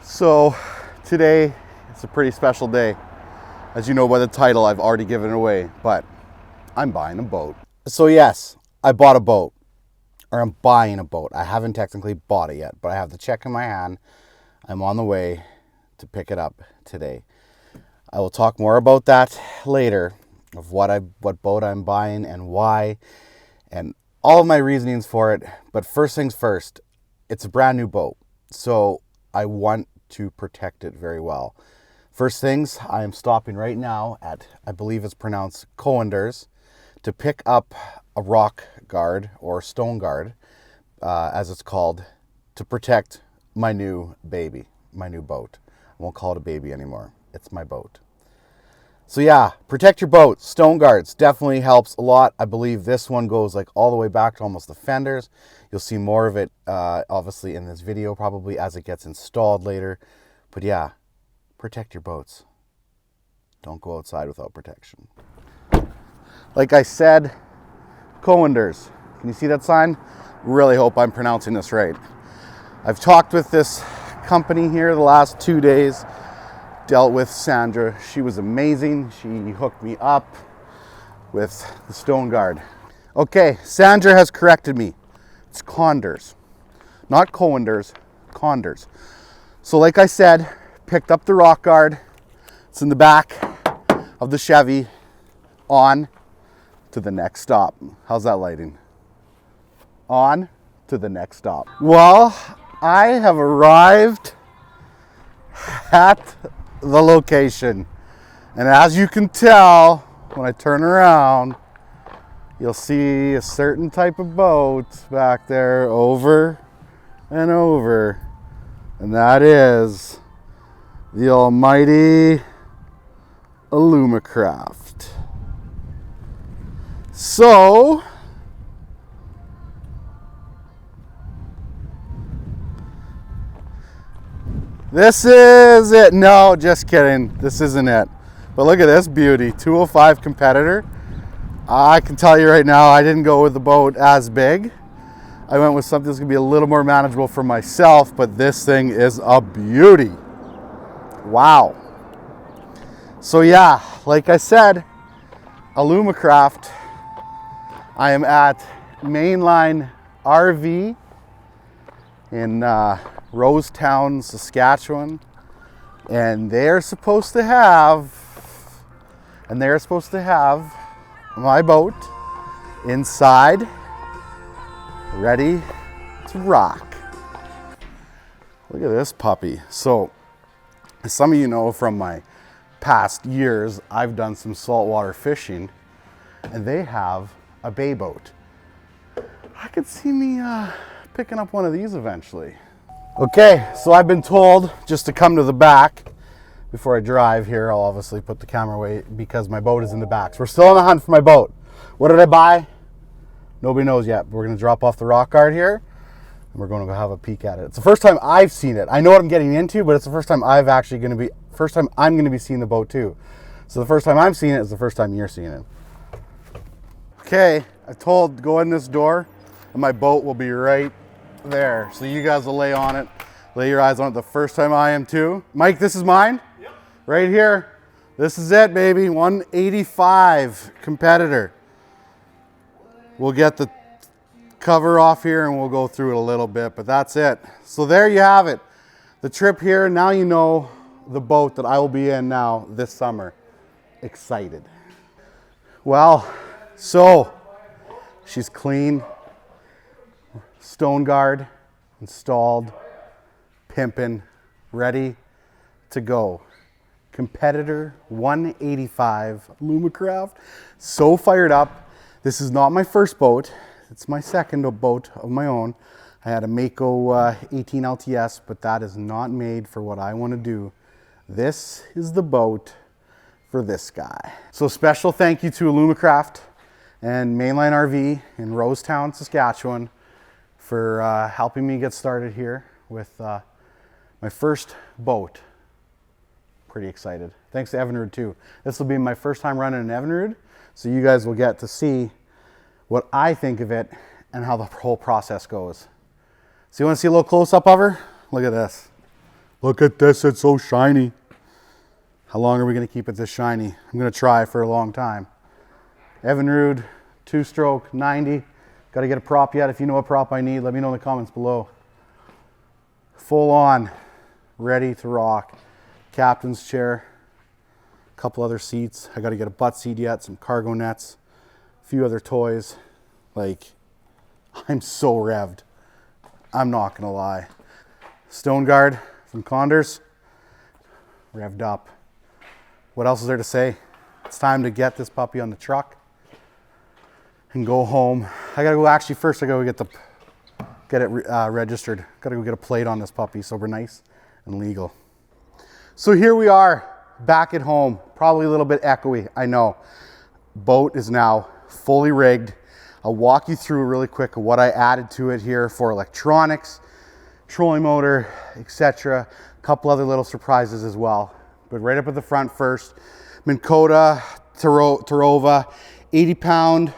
So today it's a pretty special day. As you know by the title, I've already given it away, but I'm buying a boat. So yes, I bought a boat, or I'm buying a boat. I haven't technically bought it yet, but I have the check in my hand. I'm on the way to pick it up today. I will talk more about that later, of what boat I'm buying and why, and all of my reasonings for it. But first things first, it's a brand new boat, so I want to protect it very well. First things, I am stopping right now at, I believe it's pronounced Coenders, to pick up a rock guard or stone guard, as it's called, to protect my new baby, my new boat. I won't call it a baby anymore. It's my boat. So yeah, protect your boat. Stone guards definitely helps a lot. I believe this one goes like all the way back to almost the fenders. You'll see more of it obviously in this video probably as it gets installed later. But yeah, protect your boats. Don't go outside without protection. Like I said, Coenders. Can you see that sign? Really hope I'm pronouncing this right. I've talked with this company here the last 2 days. Dealt with Sandra. She was amazing. She hooked me up with the stone guard. Okay, Sandra has corrected me. It's Condors, not Coenders, Condors. So like I said, picked up the rock guard. It's in the back of the Chevy. On to the next stop. How's that lighting? On to the next stop. Well, I have arrived at the location, and as you can tell when I turn around, you'll see a certain type of boat back there over and over, and that is the almighty Alumacraft. So this is it. No, just kidding. This isn't it. But look at this beauty. 205 competitor. I can tell you right now, I didn't go with the boat as big. I went with something that's going to be a little more manageable for myself, but this thing is a beauty. Wow. So yeah, like I said, Alumacraft. I am at Mainline RV in Rosetown, Saskatchewan, and they're supposed to have my boat inside, ready to rock. Look at this puppy. So, as some of you know from my past years, I've done some saltwater fishing, and they have a bay boat. I could see me picking up one of these eventually. Okay, so I've been told just to come to the back before I drive here. I'll obviously put the camera away because my boat is in the back. So we're still on the hunt for my boat. What did I buy? Nobody knows yet. We're going to drop off the rock guard here, and we're going to go have a peek at it. It's the first time I've seen it. I know what I'm getting into, but it's the first time I'm going to be seeing the boat too. So the first time I'm seeing it is the first time you're seeing it. Okay, I told to go in this door, and my boat will be right there. So you guys will lay on it, lay your eyes on it the first time I am too. Mike, this is mine? Yep. Right here. This is it, baby. 185 competitor. We'll get the cover off here and we'll go through it a little bit, but that's it. So there you have it. The trip here. Now you know the boat that I will be in now this summer. Excited. Well, so she's clean. Stone guard installed, pimping, ready to go. Competitor 185 Alumacraft. So fired up. This is not my first boat. It's my second boat of my own. I had a Mako 18 LTS, but that is not made for what I want to do. This is the boat for this guy. So special thank you to Alumacraft and Mainline RV in Rosetown, Saskatchewan, for helping me get started here with my first boat. Pretty excited. Thanks to Evinrude too. This will be my first time running an Evinrude, so you guys will get to see what I think of it and how the whole process goes. So you want to see a little close-up of her? Look at this. Look at this, it's so shiny. How long are we gonna keep it this shiny? I'm gonna try for a long time. Evinrude, 2-stroke, 90. Gotta get a prop yet. If you know what prop I need, let me know in the comments below. Full on, ready to rock. Captain's chair, a couple other seats. I gotta get a butt seat yet, some cargo nets, a few other toys. Like, I'm so revved. I'm not gonna lie. Stone guard from Condors, revved up. What else is there to say? It's time to get this puppy on the truck and go home. I gotta go, actually first I gotta get it registered. Gotta go get a plate on this puppy so we're nice and legal. So here we are, back at home. Probably a little bit echoey, I know. Boat is now fully rigged. I'll walk you through really quick what I added to it here for electronics, trolling motor, etc. A couple other little surprises as well. But right up at the front first, Minn Kota Terrova, 80-pound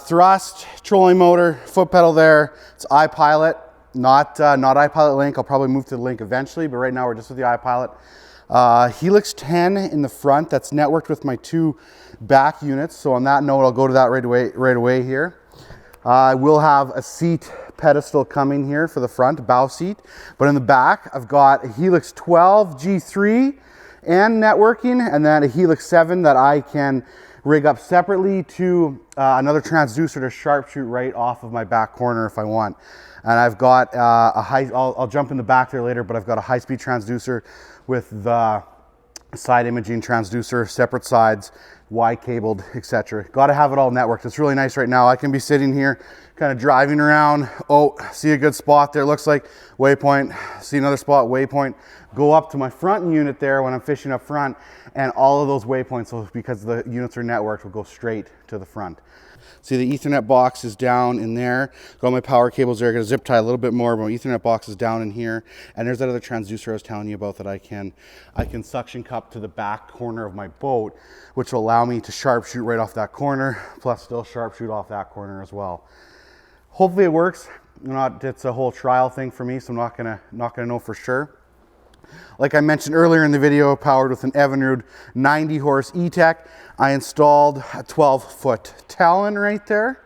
thrust, trolling motor, foot pedal there. It's iPilot, not iPilot Link. I'll probably move to the Link eventually, but right now we're just with the iPilot. Helix 10 in the front, that's networked with my 2 back units. So on that note, I'll go to that right away here. I will have a seat pedestal coming here for the front, bow seat. But in the back, I've got a Helix 12 G3 and networking, and then a Helix 7 that I can rig up separately to another transducer to sharpshoot right off of my back corner if I want. And I've got I'll jump in the back there later, but I've got a high-speed transducer with the side imaging transducer, separate sides, Y-cabled, etc. Got to have it all networked. It's really nice right now. I can be sitting here, kind of driving around. Oh, see a good spot there. Looks like waypoint. See another spot, waypoint. Go up to my front unit there when I'm fishing up front, and all of those waypoints, so because the units are networked, will go straight to the front. See the Ethernet box is down in there. Got my power cables there. I got a zip tie a little bit more, but my Ethernet box is down in here. And there's that other transducer I was telling you about that I can suction cup to the back corner of my boat, which will allow me to sharpshoot right off that corner, plus still sharpshoot off that corner as well. Hopefully it works. It's a whole trial thing for me, so I'm not gonna know for sure. Like I mentioned earlier in the video, powered with an Evinrude 90 horse E-Tech. I installed a 12-foot Talon right there.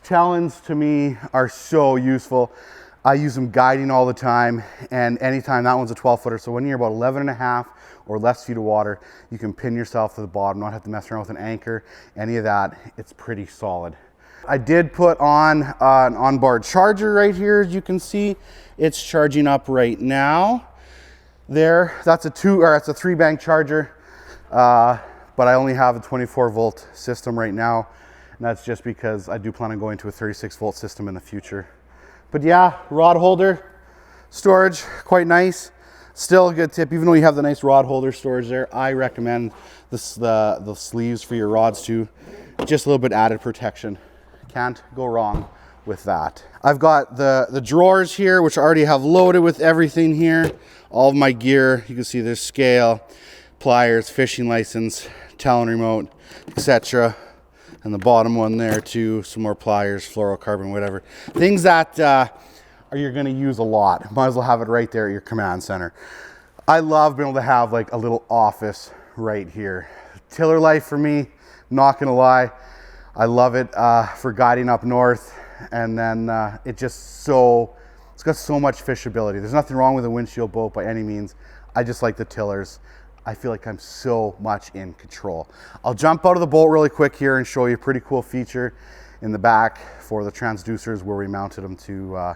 Talons to me are so useful. I use them guiding all the time, and anytime, that one's a 12-footer. So when you're about 11.5 or less feet of water, you can pin yourself to the bottom, not have to mess around with an anchor, any of that. It's pretty solid. I did put on an onboard charger right here, as you can see. It's charging up right now. There, that's a 3-bank charger, but I only have a 24-volt system right now, and that's just because I do plan on going to a 36-volt system in the future. But yeah, rod holder storage, quite nice. Still a good tip, even though you have the nice rod holder storage there, I recommend the sleeves for your rods too. Just a little bit added protection. Can't go wrong with that. I've got the drawers here, which I already have loaded with everything here. All of my gear, you can see there's scale, pliers, fishing license, Talon remote, etc. And the bottom one there too, some more pliers, fluorocarbon, whatever. Things that you're gonna use a lot. Might as well have it right there at your command center. I love being able to have like a little office right here. Tiller life for me, not gonna lie. I love it for guiding up north, and then it's got so much fishability. There's nothing wrong with a windshield boat by any means. I just like the tillers. I feel like I'm so much in control. I'll jump out of the boat really quick here and show you a pretty cool feature in the back for the transducers where we mounted them to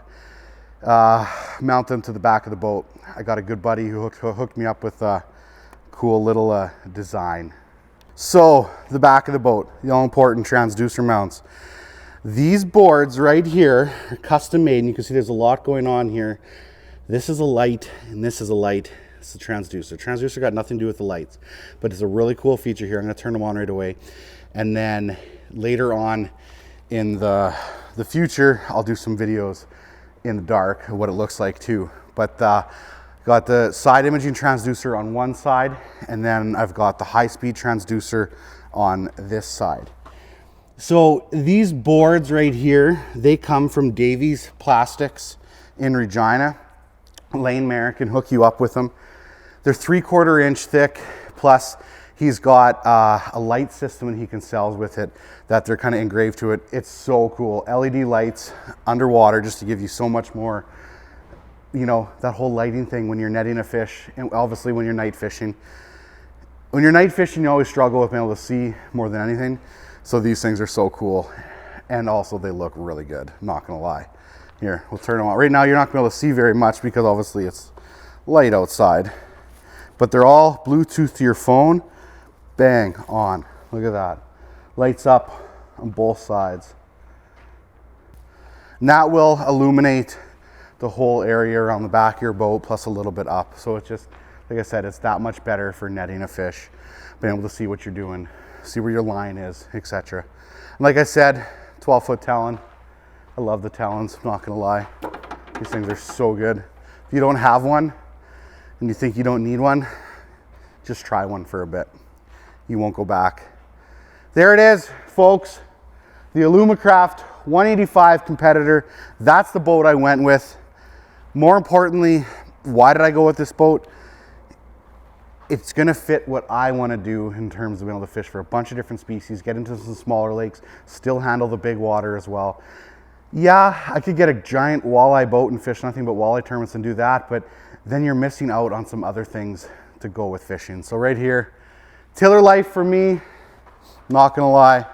mount them to the back of the boat. I got a good buddy who hooked me up with a cool little design. So the back of the boat, the all important transducer mounts. These boards right here are custom made, and you can see there's a lot going on here. This is a light, and this is a light. It's the transducer. Transducer got nothing to do with the lights, but it's a really cool feature here. I'm gonna turn them on right away. And then later on in the future, I'll do some videos in the dark of what it looks like too. But got the side imaging transducer on one side, and then I've got the high-speed transducer on this side. So these boards right here, they come from Davey's Plastics in Regina. lane mare can hook you up with them. They're 3/4 inch thick, plus he's got a light system and he can sell with it that they're kind of engraved to it. It's so cool. LED lights underwater just to give you so much more, you know, that whole lighting thing when you're netting a fish, and obviously when you're night fishing. When you're night fishing, you always struggle with being able to see more than anything. So these things are so cool. And also they look really good, not gonna lie. Here, we'll turn them on. Right now you're not gonna be able to see very much because obviously it's light outside. But they're all Bluetooth to your phone. Bang, on. Look at that. Lights up on both sides. And that will illuminate the whole area around the back of your boat, plus a little bit up. So it's just, like I said, it's that much better for netting a fish, being able to see what you're doing, see where your line is, etc. And like I said, 12-foot Talon. I love the Talons, I'm not gonna lie. These things are so good. If you don't have one and you think you don't need one, just try one for a bit. You won't go back. There it is, folks. The Alumacraft 185 competitor. That's the boat I went with. More importantly, why did I go with this boat? It's gonna fit what I wanna do in terms of being able to fish for a bunch of different species, get into some smaller lakes, still handle the big water as well. Yeah, I could get a giant walleye boat and fish nothing but walleye tournaments and do that, but then you're missing out on some other things to go with fishing. So right here, tiller life for me, not gonna lie.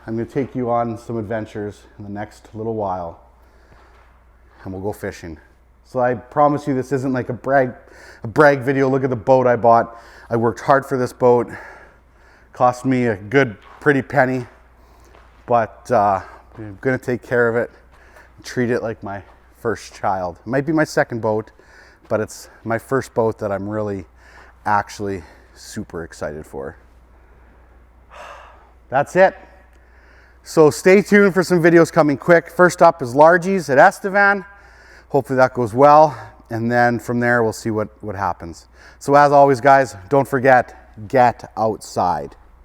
I'm gonna take you on some adventures in the next little while and we'll go fishing. So I promise you this isn't like a brag video. Look at the boat I bought. I worked hard for this boat. Cost me a good, pretty penny, but I'm gonna take care of it, treat it like my first child. It might be my second boat, but it's my first boat that I'm really actually super excited for. That's it. So stay tuned for some videos coming quick. First up is Largies at Estevan. Hopefully that goes well. And then from there, we'll see what happens. So as always, guys, don't forget, get outside.